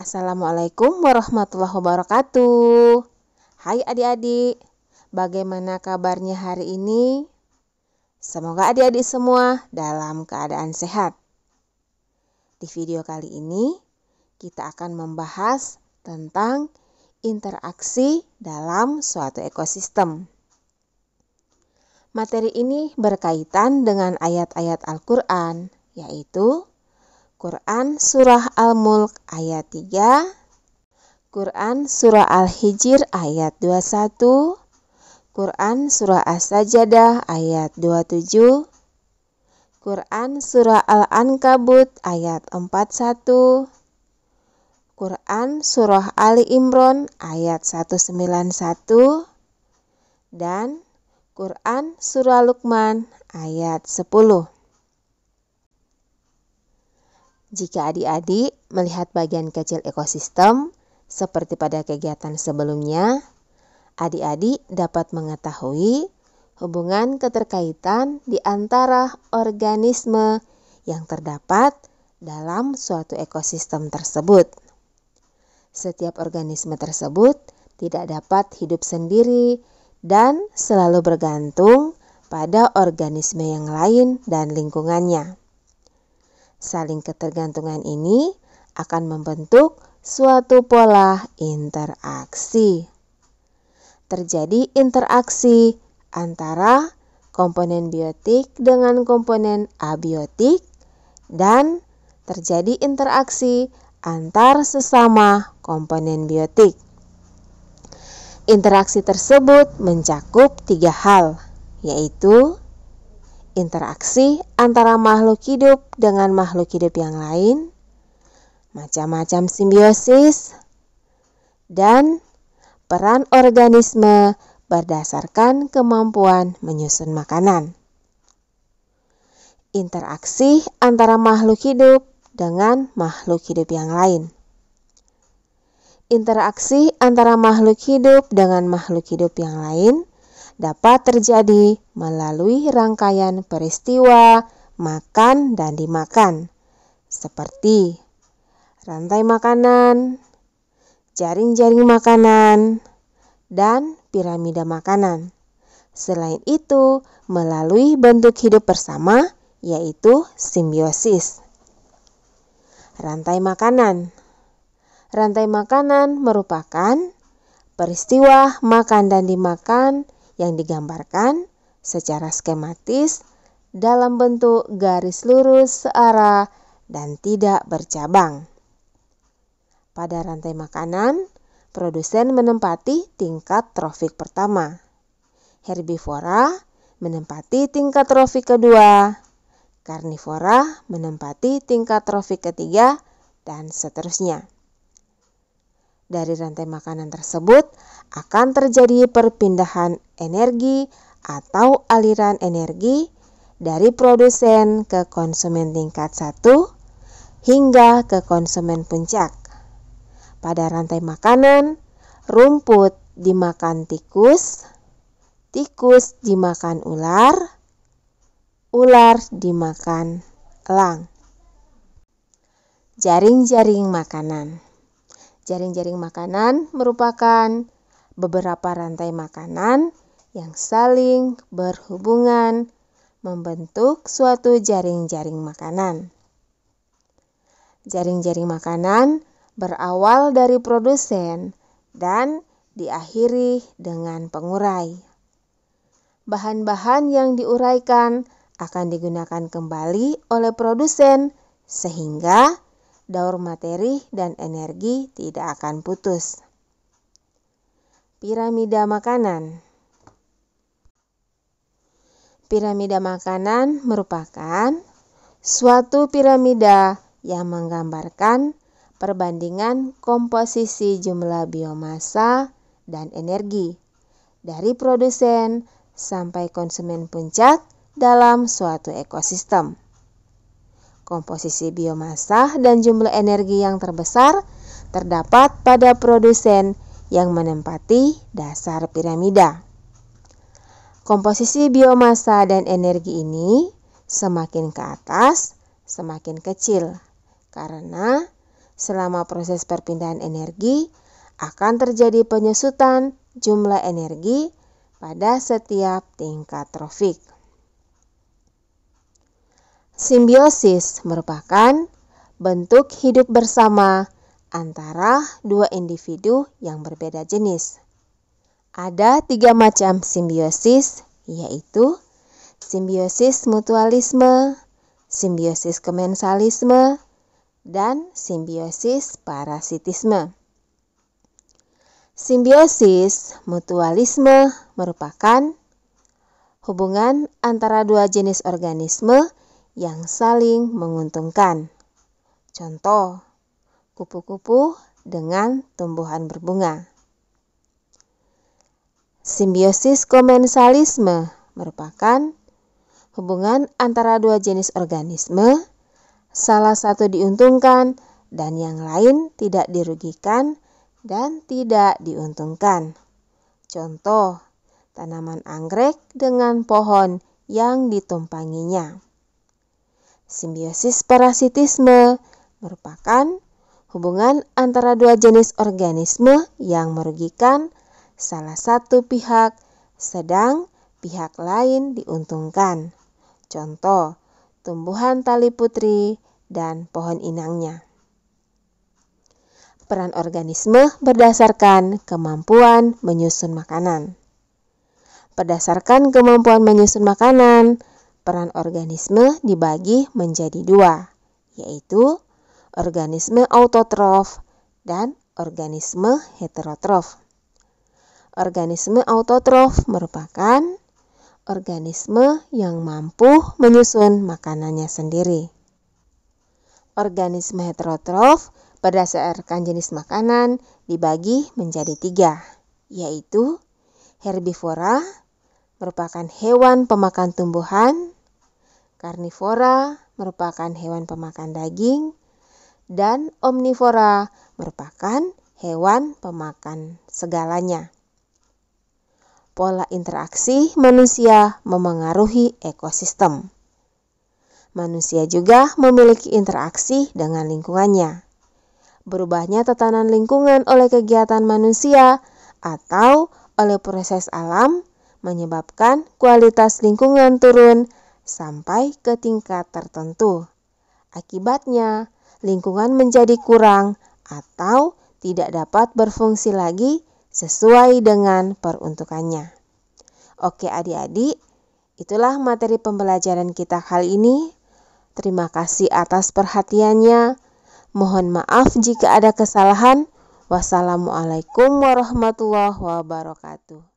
Assalamualaikum warahmatullahi wabarakatuh. Hai adik-adik, bagaimana kabarnya hari ini? Semoga adik-adik semua dalam keadaan sehat. Di video kali ini, kita akan membahas tentang interaksi dalam suatu ekosistem. Materi ini berkaitan dengan ayat-ayat Al-Quran, yaitu Quran Surah Al-Mulk ayat 3, Quran Surah Al-Hijr ayat 21, Quran Surah As-Sajdah ayat 27, Quran Surah Al-Ankabut ayat 41, Quran Surah Ali Imran ayat 191, dan Quran Surah Luqman ayat 10. Jika adik-adik melihat bagian kecil ekosistem, seperti pada kegiatan sebelumnya, adik-adik dapat mengetahui hubungan keterkaitan di antara organisme yang terdapat dalam suatu ekosistem tersebut. Setiap organisme tersebut tidak dapat hidup sendiri dan selalu bergantung pada organisme yang lain dan lingkungannya. Saling ketergantungan ini akan membentuk suatu pola interaksi. Terjadi interaksi antara komponen biotik dengan komponen abiotik dan terjadi interaksi antar sesama komponen biotik. Interaksi tersebut mencakup 3 hal, yaitu interaksi antara makhluk hidup dengan makhluk hidup yang lain, macam-macam simbiosis, dan peran organisme berdasarkan kemampuan menyusun makanan. Interaksi antara makhluk hidup dengan makhluk hidup yang lain. Interaksi antara makhluk hidup dengan makhluk hidup yang lain dapat terjadi melalui rangkaian peristiwa makan dan dimakan, seperti rantai makanan, jaring-jaring makanan, dan piramida makanan. Selain itu, melalui bentuk hidup bersama, yaitu simbiosis. Rantai makanan. Rantai makanan merupakan peristiwa makan dan dimakan yang digambarkan secara skematis dalam bentuk garis lurus searah dan tidak bercabang. Pada rantai makanan, produsen menempati tingkat trofik pertama. Herbivora menempati tingkat trofik kedua. Karnivora menempati tingkat trofik ketiga, dan seterusnya. Dari rantai makanan tersebut akan terjadi perpindahan energi atau aliran energi dari produsen ke konsumen tingkat 1 hingga ke konsumen puncak. Pada rantai makanan, rumput dimakan tikus, tikus dimakan ular, ular dimakan elang. Jaring-jaring makanan. Jaring-jaring makanan merupakan beberapa rantai makanan yang saling berhubungan membentuk suatu jaring-jaring makanan. Jaring-jaring makanan berawal dari produsen dan diakhiri dengan pengurai. Bahan-bahan yang diuraikan akan digunakan kembali oleh produsen sehingga daur materi dan energi tidak akan putus. Piramida makanan. Piramida makanan merupakan suatu piramida yang menggambarkan perbandingan komposisi jumlah biomasa dan energi dari produsen sampai konsumen puncak dalam suatu ekosistem. Komposisi biomasa dan jumlah energi yang terbesar terdapat pada produsen yang menempati dasar piramida. Komposisi biomasa dan energi ini semakin ke atas, semakin kecil, karena Selama proses perpindahan energi, akan terjadi penyusutan jumlah energi pada setiap tingkat trofik. Simbiosis merupakan bentuk hidup bersama antara dua individu yang berbeda jenis. Ada 3 macam simbiosis, yaitu simbiosis mutualisme, simbiosis komensalisme, dan simbiosis parasitisme. Simbiosis mutualisme merupakan hubungan antara dua jenis organisme yang saling menguntungkan. Contoh, kupu-kupu dengan tumbuhan berbunga. Simbiosis komensalisme merupakan hubungan antara dua jenis organisme, salah satu diuntungkan dan yang lain tidak dirugikan dan tidak diuntungkan. Contoh, tanaman anggrek dengan pohon yang ditumpanginya. Simbiosis parasitisme merupakan hubungan antara dua jenis organisme yang merugikan salah satu pihak, sedang pihak lain diuntungkan. Contoh, tumbuhan tali putri dan pohon inangnya. Peran organisme berdasarkan kemampuan menyusun makanan. Berdasarkan kemampuan menyusun makanan, peran organisme dibagi menjadi 2, yaitu organisme autotrof dan organisme heterotrof. Organisme autotrof merupakan organisme yang mampu menyusun makanannya sendiri. Organisme heterotrof berdasarkan jenis makanan dibagi menjadi 3, yaitu herbivora merupakan hewan pemakan tumbuhan, karnivora merupakan hewan pemakan daging, dan omnivora merupakan hewan pemakan segalanya. Pola interaksi manusia memengaruhi ekosistem. Manusia juga memiliki interaksi dengan lingkungannya. Berubahnya tatanan lingkungan oleh kegiatan manusia atau oleh proses alam menyebabkan kualitas lingkungan turun sampai ke tingkat tertentu. Akibatnya, lingkungan menjadi kurang atau tidak dapat berfungsi lagi sesuai dengan peruntukannya. Oke adik-adik, itulah materi pembelajaran kita kali ini. Terima kasih atas perhatiannya. Mohon maaf jika ada kesalahan. Wassalamualaikum warahmatullahi wabarakatuh.